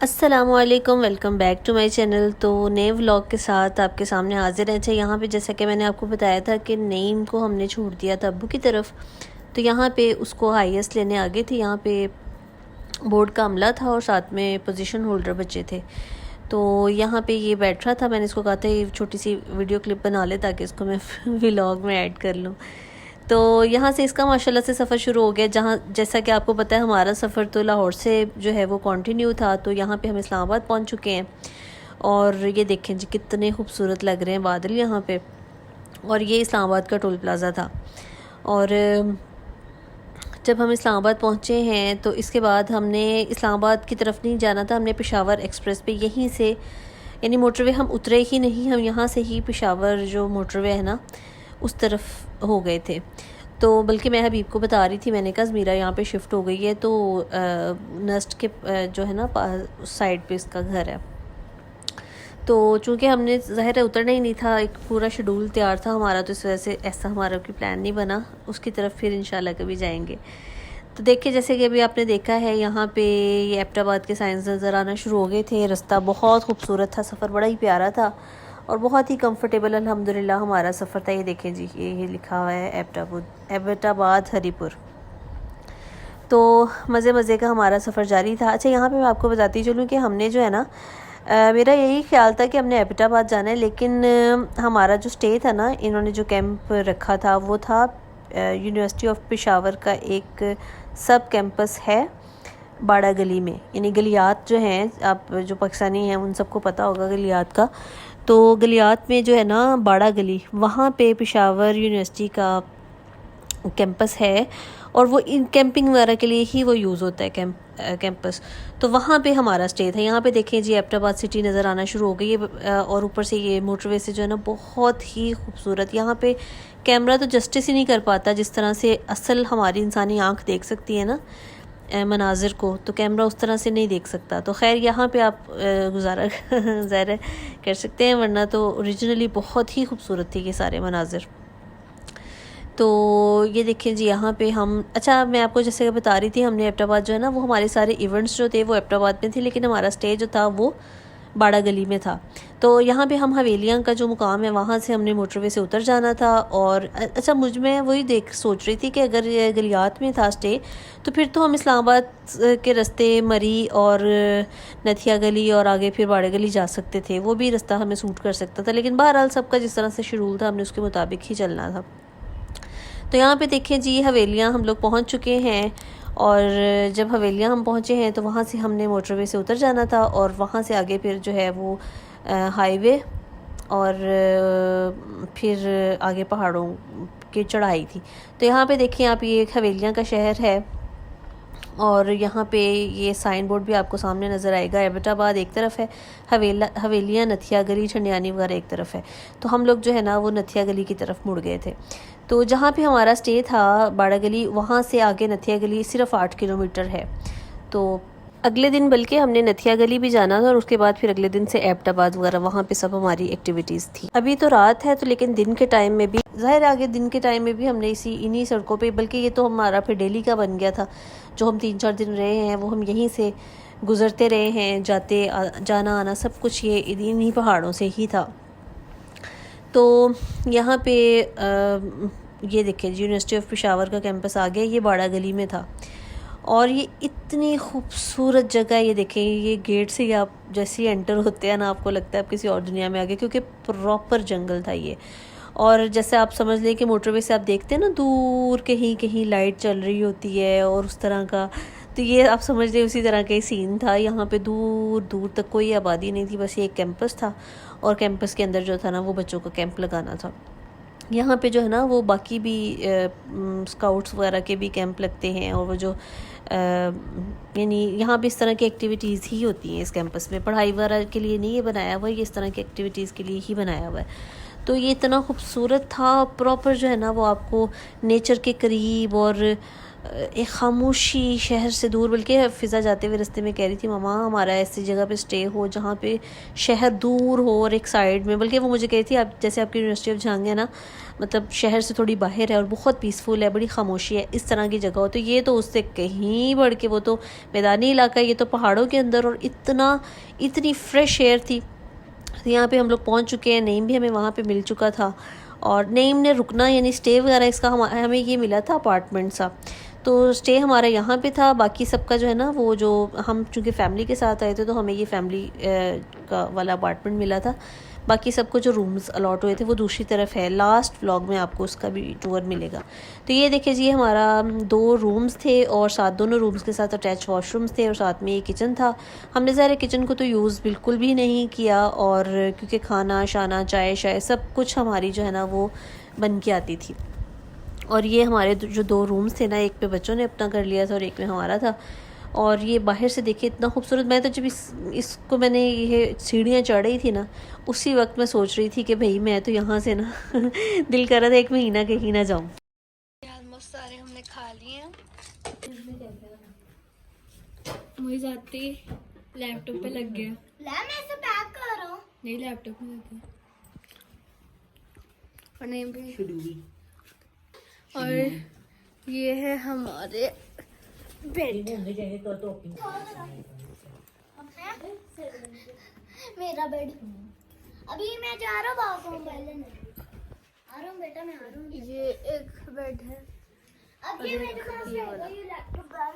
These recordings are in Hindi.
अस्सलामुअलैकुम, welcome back to my channel. तो नए व्लॉग के साथ आपके सामने हाजिर हैं। अच्छा, यहाँ पे जैसा कि मैंने आपको बताया था कि नईम को हमने छोड़ दिया था अब्बू की तरफ, तो यहाँ पे उसको IAS लेने आ गए थे। यहाँ पे बोर्ड का अमला था और साथ में पोजीशन होल्डर बच्चे थे। तो यहाँ पे ये बैठ रहा था, मैंने इसको कहा था ये छोटी सी वीडियो क्लिप बना ले ताकि इसको मैं व्लॉग में ऐड कर लूँ। तो यहाँ से इसका माशाल्लाह से सफ़र शुरू हो गया। जहाँ जैसा कि आपको पता है हमारा सफ़र तो लाहौर से जो है वो कंटिन्यू था। तो यहाँ पे हम इस्लामाबाद पहुँच चुके हैं और ये देखें जी कितने खूबसूरत लग रहे हैं बादल यहाँ पे। और ये इस्लामाबाद का टोल प्लाज़ा था। और जब हम इस्लामाबाद पहुँचे हैं तो इसके बाद हमने इस्लामाबाद की तरफ नहीं जाना था, हमने पेशावर एक्सप्रेस पे यहीं से यानी मोटरवे हम उतरे ही नहीं, हम यहाँ से ही पेशावर जो मोटरवे है ना उस तरफ हो गए थे। तो बल्कि मैं हबीब को बता रही थी, मैंने कहा ज़मीरा यहाँ पे शिफ्ट हो गई है तो नस्ट के जो है ना साइड पे इसका घर है। तो चूँकि हमने ज़ाहिर है उतरना ही नहीं था, एक पूरा शेड्यूल तैयार था हमारा, तो इस वजह से ऐसा हमारा कोई प्लान नहीं बना। उसकी तरफ फिर इंशाल्लाह कभी जाएंगे। तो देखिए जैसे कि अभी आपने देखा है यहाँ पे ये एबटाबाद के साइंस नज़र आना शुरू हो गए थे। रास्ता बहुत खूबसूरत था, सफ़र बड़ा ही प्यारा था और बहुत ही कंफर्टेबल अल्हम्दुलिल्लाह हमारा सफ़र था। ये देखें जी, ये लिखा हुआ है एबटाबाद हरीपुर। तो मज़े मज़े का हमारा सफ़र जारी था। अच्छा, यहाँ पे मैं आपको बताती चलूँ कि हमने जो है ना मेरा यही ख्याल था कि हमने एबटाबाद जाना है, लेकिन हमारा जो स्टे था ना, इन्होंने जो कैंप रखा था वो था यूनिवर्सिटी ऑफ पेशावर का एक सब कैंपस है बाड़ा गली में। यानी गलियात जो हैं, आप जो पाकिस्तानी हैं उन सबको पता होगा गलियात का। तो गलियात में जो है ना बाड़ा गली, वहाँ पे पेशावर यूनिवर्सिटी का कैंपस है और वो इन कैंपिंग वगैरह के लिए ही वो यूज़ होता है कैंपस। तो वहाँ पे हमारा स्टे था। यहाँ पे देखें जी एबटाबाद सिटी नज़र आना शुरू हो गई है और ऊपर से ये मोटरवे से जो है ना बहुत ही खूबसूरत। यहाँ पे कैमरा तो जस्टिस ही नहीं कर पाता जिस तरह से असल हमारी इंसानी आँख देख सकती है ना मनाजिर को, तो कैमरा उस तरह से नहीं देख सकता। तो खैर यहाँ पे आप गुजारा ज़ाहिर कर सकते हैं, वरना तो ओरिजिनली बहुत ही खूबसूरत थे ये सारे मनाजिर। तो ये देखें जी यहाँ पे हम, अच्छा मैं आपको जैसे कि बता रही थी, हमने एबटाबाद जो है ना वो हमारे सारे इवेंट्स जो थे वो एबटाबाद में थे, लेकिन हमारा स्टे जो था वो बाड़ा गली में था। तो यहाँ पे हम हवेलियाँ का जो मुकाम है वहाँ से हमने मोटरवे से उतर जाना था। और अच्छा, मुझ में वही सोच रही थी कि अगर ये गलियात में था स्टे तो फिर तो हम इस्लामाबाद के रास्ते मरी और नथिया गली और आगे फिर बाड़ा गली जा सकते थे, वो भी रास्ता हमें सूट कर सकता था। लेकिन बहरहाल सबका जिस तरह से शेड्यूल था हमने उसके मुताबिक ही चलना था। तो यहाँ पे देखें जी हवेलियाँ हम लोग पहुँच चुके हैं और जब हवेलियाँ हम पहुँचे हैं तो वहाँ से हमने मोटरवे से उतर जाना था और वहाँ से आगे फिर जो है वो हाईवे और फिर आगे पहाड़ों की चढ़ाई थी। तो यहाँ पे देखें आप, ये एक हवेलियाँ का शहर है और यहाँ पे ये साइन बोर्ड भी आपको सामने नज़र आएगा। एबटाबाद एक तरफ है, हवेलियाँ नथिया गली छंडियानी वगैरह एक तरफ है। तो हम लोग जो है ना वो नथिया गली की तरफ मुड़ गए थे। तो जहाँ पे हमारा स्टे था बाड़ा गली, वहाँ से आगे नथिया गली सिर्फ 8 किलोमीटर है। तो अगले दिन बल्कि हमने नथिया गली भी जाना था और उसके बाद फिर अगले दिन से एबटाबाद वगैरह वहाँ पे सब हमारी एक्टिविटीज़ थी। अभी तो रात है तो लेकिन दिन के टाइम में भी ज़ाहिर आगे दिन के टाइम में भी हमने इन्हीं सड़कों पे, बल्कि ये तो हमारा फिर डेली का बन गया था। जो हम 3-4 दिन रहे हैं वो हम यहीं से गुज़रते रहे हैं, जाना आना सब कुछ ये इन्हीं पहाड़ों से ही था। तो यहाँ पे ये देखें यूनिवर्सिटी ऑफ पेशावर का कैंपस आ गया, ये बाड़ा गली में था और ये इतनी खूबसूरत जगह। ये देखें, ये गेट से ही आप जैसे ही एंटर होते हैं ना आपको लगता है आप किसी और दुनिया में आ गए, क्योंकि प्रॉपर जंगल था ये। और जैसे आप समझ लें कि मोटरवे से आप देखते हैं ना दूर कहीं कहीं लाइट चल रही होती है और उस तरह का, तो ये आप समझ लें उसी तरह का ही सीन था। यहाँ पे दूर दूर तक कोई आबादी नहीं थी, बस ये एक कैंपस था और कैंपस के अंदर जो था ना वो बच्चों का कैंप लगाना था। यहाँ पे जो है ना वो बाकी भी स्काउट्स वगैरह के भी कैंप लगते हैं और वो जो यानी यहाँ पे इस तरह की एक्टिविटीज़ ही होती हैं इस कैंपस में। पढ़ाई वगैरह के लिए नहीं ये बनाया हुआ, ये इस तरह की एक्टिविटीज़ के लिए ही बनाया हुआ है। तो ये इतना खूबसूरत था, प्रॉपर जो है ना वो आपको नेचर के करीब और एक खामोशी शहर से दूर, बल्कि फ़िज़ा जाते हुए रास्ते में कह रही थी मामा हमारा ऐसी जगह पे स्टे हो जहाँ पे शहर दूर हो और एक साइड में, बल्कि वो मुझे कही थी आप जैसे आपकी यूनिवर्सिटी ऑफ झांग है ना, मतलब शहर से थोड़ी बाहर है और बहुत पीसफुल है, बड़ी खामोशी है, इस तरह की जगह हो। तो ये तो उससे कहीं बढ़ के, वो तो मैदानी इलाका है, ये तो पहाड़ों के अंदर, और इतनी फ्रेश एयर थी। तो यहाँ पे हम लोग पहुँच चुके हैं, नईम भी हमें वहाँ पे मिल चुका था, और नईम ने रुकना यानी स्टे वगैरह इसका हमें ये मिला था अपार्टमेंट सा, तो स्टे हमारा यहाँ पे था। बाकी सबका जो है ना, वो जो हम चूँकि फ़ैमिली के साथ आए थे तो हमें ये फैमिली का वाला अपार्टमेंट मिला था। बाकी सबको जो रूम्स अलॉट हुए थे वो दूसरी तरफ है, लास्ट व्लॉग में आपको उसका भी टूर मिलेगा। तो ये देखिए जी, हमारा 2 रूम्स थे और साथ दोनों रूम्स के साथ अटैच वॉशरूम्स थे और साथ में ये किचन था। हमने ज़ाहिर किचन को तो यूज़ बिल्कुल भी नहीं किया, और क्योंकि खाना शाना चाय शाय सब कुछ हमारी जो है ना वो बन के आती थी। और ये हमारे जो 2 रूम्स थे ना, एक पे बच्चों ने अपना कर लिया था और एक में हमारा था। और ये बाहर से देखिए इतना खूबसूरत, मैं तो जब इसको मैंने ये सीढ़ियाँ चढ़ रही थी ना, उसी वक्त मैं सोच रही थी कि भाई मैं तो यहाँ से ना दिल कर रहा था 1 महीना कहीं ना जाऊँ। ऑलमोस्ट सारे हमने खा लिए हैं। मुझे जाती लैपटॉप पे लग गया। मैं इसे पैक कर रहा हूँ। नहीं, लैपटॉप में लग गया। और नहीं भी। और ये है हमारे बेड। मेरा बेड। अभी मैं जा रहा हूँ बाबू पहले आ रहा हूँ बेटा, मैं आ रहा हूँ। ये एक बेड है। अब ये मेरे पास रहेगा, ये लैपटॉप बैग।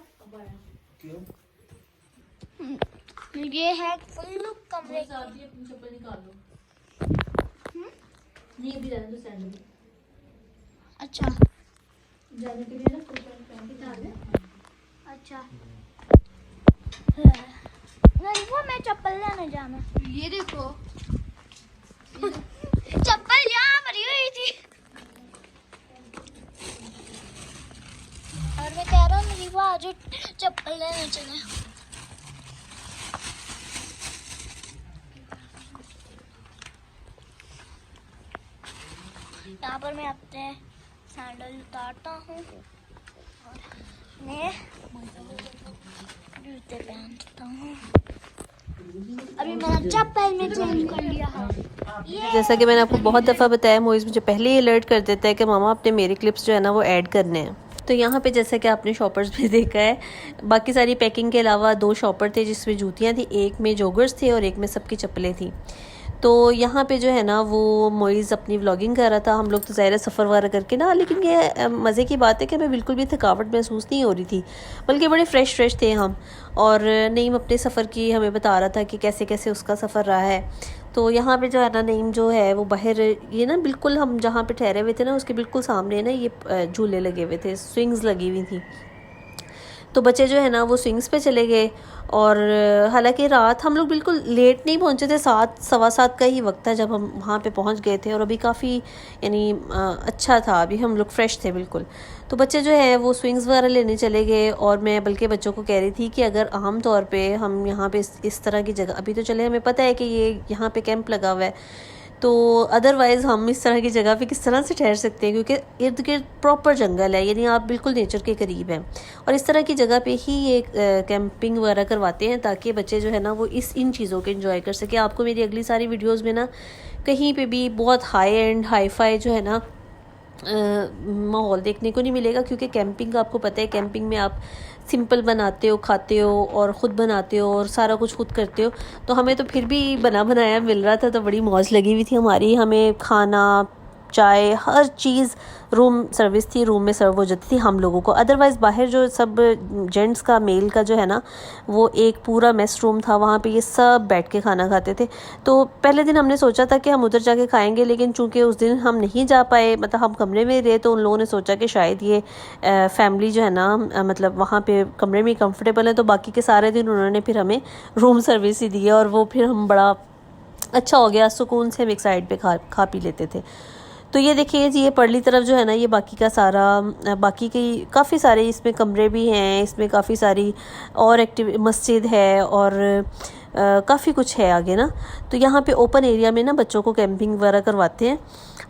ये है फुल कमरे की। अपनी चप्पल निकाल लो। नहीं अभी रहने दो सैंडल। अच्छा जाने के लिए ना फुल पैंट निकाल ले। अच्छा नहीं, वो मैं चप्पल लेने जाना। ये देखो चप्पल यहाँ मरी हुई थी, और मैं कह रहा हूँ मेरी वो आज चप्पल लेने चले। यहाँ पर मैं अपने सैंडल उतारता हूँ और मैं जूते पहनता हूँ। अभी मैंने चप्पल में चेंज कर लिया है। जैसा कि मैंने आपको बहुत दफ़ा बताया, मोइज़ मुझे पहले ही अलर्ट कर देता है कि मामा अपने मेरे क्लिप्स जो है ना वो ऐड करने हैं। तो यहाँ पे जैसा कि आपने शॉपर्स में देखा है, बाकी सारी पैकिंग के अलावा 2 शॉपर थे जिसमें जूतियाँ थी, एक में जॉगर्स थे और एक में सबकी चप्पलें थी। तो यहाँ पे जो है ना वो मोइज़ अपनी व्लॉगिंग कर रहा था, हम लोग तो ज़ाहिर सफ़र वगैरह करके ना, लेकिन ये मज़े की बात है कि हमें बिल्कुल भी थकावट महसूस नहीं हो रही थी, बल्कि बड़े फ्रेश थे हम। और नईम अपने सफ़र की हमें बता रहा था कि कैसे कैसे उसका सफ़र रहा है। तो यहाँ पे जो है ना, नईम जो है वो बाहर, ये ना बिल्कुल हम जहाँ पे ठहरे हुए थे ना उसके बिल्कुल सामने ना ये झूले लगे हुए थे, स्विंग्स लगी हुई थी। तो बच्चे जो है ना वो स्विंग्स पे चले गए। और हालांकि रात हम लोग बिल्कुल लेट नहीं पहुंचे थे, 7 सवा 7 का ही वक्त था जब हम वहाँ पे पहुँच गए थे, और अभी काफ़ी यानी अच्छा था, अभी हम लोग फ्रेश थे बिल्कुल। तो बच्चे जो है वो स्विंग्स वगैरह लेने चले गए, और मैं बल्कि बच्चों को कह रही थी कि अगर आम तौर पे हम यहाँ पे इस तरह की जगह, अभी तो चले हमें पता है कि ये यहाँ पे कैंप लगा हुआ है, तो अदरवाइज़ हम इस तरह की जगह पे किस तरह से ठहर सकते हैं, क्योंकि इर्द गिर्द प्रॉपर जंगल है, यानी आप बिल्कुल नेचर के करीब हैं। और इस तरह की जगह पे ही ये कैंपिंग वगैरह करवाते हैं ताकि बच्चे जो है ना वो इन चीज़ों को एंजॉय कर सके। आपको मेरी अगली सारी वीडियोज़ में ना कहीं पे भी बहुत हाई एंड हाई फाई जो है ना माहौल देखने को नहीं मिलेगा, क्योंकि कैंपिंग का आपको पता है, कैंपिंग में आप सिंपल बनाते हो, खाते हो और ख़ुद बनाते हो और सारा कुछ खुद करते हो। तो हमें तो फिर भी बना बनाया मिल रहा था, तो बड़ी मौज लगी हुई थी हमारी। हमें खाना चाय हर चीज़ रूम सर्विस थी, रूम में सर्व हो जाती थी हम लोगों को। अदरवाइज़ बाहर जो सब जेंट्स का मेल का जो है ना वो एक पूरा मेस रूम था, वहाँ पे ये सब बैठ के खाना खाते थे। तो पहले दिन हमने सोचा था कि हम उधर जाके खाएंगे, लेकिन चूंकि उस दिन हम नहीं जा पाए, मतलब हम कमरे में रहे, तो उन लोगों ने सोचा कि शायद ये फैमिली जो है ना मतलब वहाँ पे कमरे में कंफर्टेबल है, तो बाकी के सारे दिन उन्होंने फिर हमें रूम सर्विस ही दी है, और वो फिर हम बड़ा अच्छा हो गया, सुकून से हम एक साइड पे खा पी लेते थे। तो ये देखिए जी, ये परली तरफ जो है ना ये बाकी का सारा, बाकी की काफ़ी सारे इसमें कमरे भी हैं, इसमें काफ़ी सारी और मस्जिद है, और काफ़ी कुछ है आगे ना। तो यहाँ पे ओपन एरिया में ना बच्चों को कैंपिंग वगैरह करवाते हैं,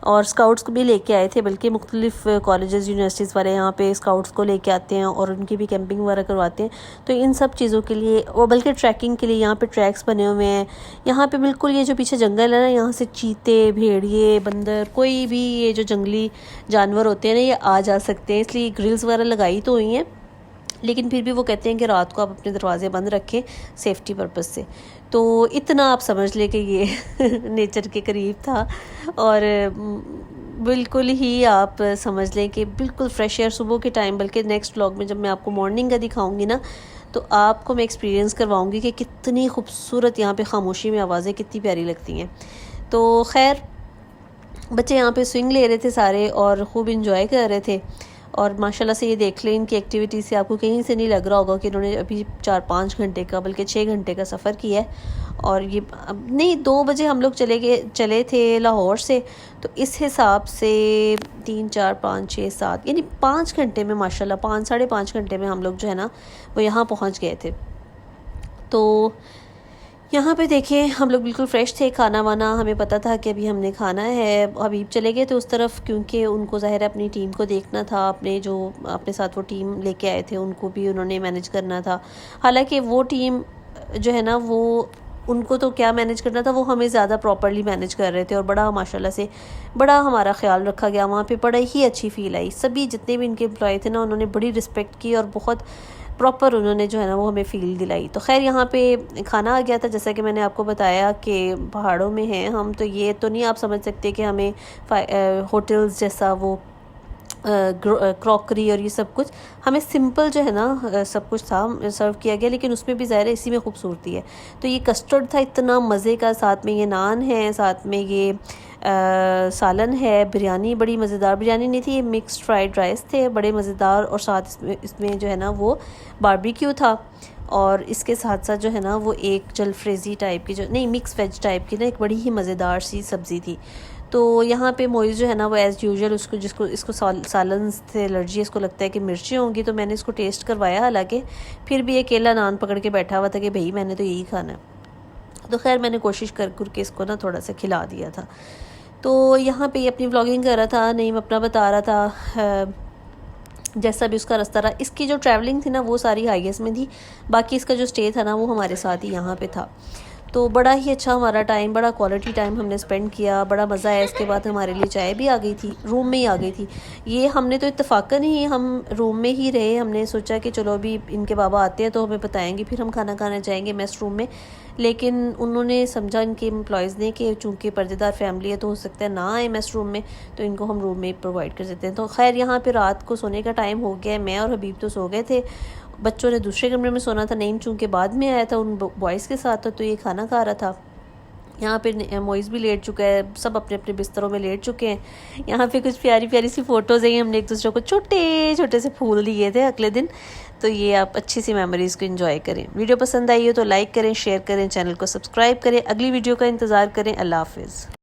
और स्काउट्स को भी लेके आए थे, बल्कि मुख्तलिफ कॉलेजेस यूनिवर्सिटीज़ वाले यहाँ पे स्काउट्स को लेके आते हैं और उनकी भी कैंपिंग वगैरह करवाते हैं। तो इन सब चीज़ों के लिए, और बल्कि ट्रैकिंग के लिए यहाँ पे ट्रैक्स बने हुए हैं। यहाँ पे बिल्कुल ये जो पीछे जंगल है ना, यहाँ से चीते, भेड़िए, बंदर, कोई भी ये जो जंगली जानवर होते हैं ना, ये आ जा सकते हैं। इसलिए ग्रिल्स वगैरह लगाई तो हुई हैं, लेकिन फिर भी वो कहते हैं कि रात को आप अपने दरवाजे बंद रखें सेफ्टी पर्पस से। तो इतना आप समझ लें कि ये नेचर के करीब था, और बिल्कुल ही आप समझ लें कि बिल्कुल फ्रेश एयर सुबह के टाइम। बल्कि नेक्स्ट व्लॉग में जब मैं आपको मॉर्निंग का दिखाऊंगी ना, तो आपको मैं एक्सपीरियंस करवाऊंगी कि कितनी खूबसूरत यहाँ पे खामोशी में आवाज़ें कितनी प्यारी लगती हैं। तो खैर, बच्चे यहाँ पे स्विंग ले रहे थे सारे और ख़ूब इंजॉय कर रहे थे। और माशाल्लाह से ये देख लें, इनकी एक्टिविटी से आपको कहीं से नहीं लग रहा होगा कि इन्होंने अभी 4-5 घंटे का, बल्कि 6 घंटे का सफ़र किया है। और ये नहीं, 2 बजे हम लोग चले थे लाहौर से, तो इस हिसाब से 3, 4, 5, 6, 7 यानी 5 घंटे में माशाल्लाह, 5 साढ़े 5 घंटे में हम लोग जो है ना वो यहाँ पहुँच गए थे। तो यहाँ पे देखिए हम लोग बिल्कुल फ़्रेश थे, खाना वाना हमें पता था कि अभी हमने खाना है। हबीब चले गए थे उस तरफ, क्योंकि उनको ज़ाहिर है अपनी टीम को देखना था, अपने साथ वो टीम लेके आए थे उनको भी उन्होंने मैनेज करना था। हालांकि वो टीम जो है ना, वो उनको तो क्या मैनेज करना था, वो हमें ज़्यादा प्रॉपरली मैनेज कर रहे थे, और बड़ा माशाल्लाह से बड़ा हमारा ख्याल रखा गया वहाँ पे। बड़ा ही अच्छी फ़ील आई, सभी जितने भी इनके एम्प्लॉय थे ना, उन्होंने बड़ी रिस्पेक्ट की और बहुत प्रॉपर उन्होंने जो है ना वो हमें फ़ील दिलाई। तो खैर, यहाँ पे खाना आ गया था, जैसा कि मैंने आपको बताया कि पहाड़ों में हैं हम, तो ये तो नहीं आप समझ सकते कि हमें होटल्स जैसा वो क्रॉकरी और ये सब कुछ, हमें सिंपल जो है ना सब कुछ था सर्व किया गया, लेकिन उसमें भी ज़ाहिर है इसी में खूबसूरती है। तो ये कस्टर्ड था इतना मज़े का, साथ में ये नान है, साथ में ये सालन है, बिरयानी बड़ी मज़ेदार, बिरयानी नहीं थी, ये मिक्स्ड फ्राइड राइस थे बड़े मज़ेदार, और साथ इसमें जो है ना वो बारबेक्यू था। और इसके साथ साथ जो है ना वो एक जलफ्रेज़ी टाइप की, जो नहीं मिक्स वेज टाइप की ना, एक बड़ी ही मज़ेदार सी सब्ज़ी थी। तो यहाँ पे मोइज़ जो है ना वो एज़ यूजुअल इसको सालन से एलर्जी, इसको लगता है कि मिर्ची होंगी, तो मैंने इसको टेस्ट करवाया। हालांकि फिर भी अकेला नान पकड़ के बैठा हुआ था कि भाई मैंने तो यही खाना है। तो खैर मैंने कोशिश करके इसको ना थोड़ा सा खिला दिया था। तो यहाँ पे ये अपनी व्लॉगिंग कर रहा था, नईम अपना बता रहा था जैसा भी उसका रास्ता रहा। इसकी जो ट्रैवलिंग थी ना वो सारी हाईएस्ट में थी, बाकी इसका जो स्टे था ना वो हमारे साथ ही यहाँ पे था। तो बड़ा ही अच्छा हमारा टाइम, बड़ा क्वालिटी टाइम हमने स्पेंड किया, बड़ा मज़ा आया। इसके बाद हमारे लिए चाय भी आ गई थी, रूम में ही आ गई थी। ये हमने तो इत्तेफाकन ही हम रूम में ही रहे, हमने सोचा कि चलो अभी इनके बाबा आते हैं तो हमें बताएंगे, फिर हम खाना खाने जाएंगे मेस रूम में। लेकिन उन्होंने समझा, इनके एम्प्लॉयज़ ने, कि चूँकि पर्देदार फैमिली है तो हो सकता है ना आए मेस रूम में, तो इनको हम रूम में प्रोवाइड कर देते हैं। तो खैर यहाँ पे रात को सोने का टाइम हो गया, मैं और हबीब तो सो गए थे, बच्चों ने दूसरे कमरे में सोना था। नईम चूँकि बाद में आया था उन बॉयज़ के साथ, तो ये खाना खा रहा था। यहाँ पे मोइज़ भी लेट चुका है, सब अपने अपने बिस्तरों में लेट चुके हैं। यहाँ पे कुछ प्यारी प्यारी सी फ़ोटोज़ हैं, हमने एक दूसरे को छोटे छोटे से फूल दिए थे अगले दिन। तो ये आप अच्छी सी मेमोरीज़ को एंजॉय करें। वीडियो पसंद आई हो तो लाइक करें, शेयर करें, चैनल को सब्सक्राइब करें। अगली वीडियो का इंतज़ार करें। अल्लाह हाफ़िज़।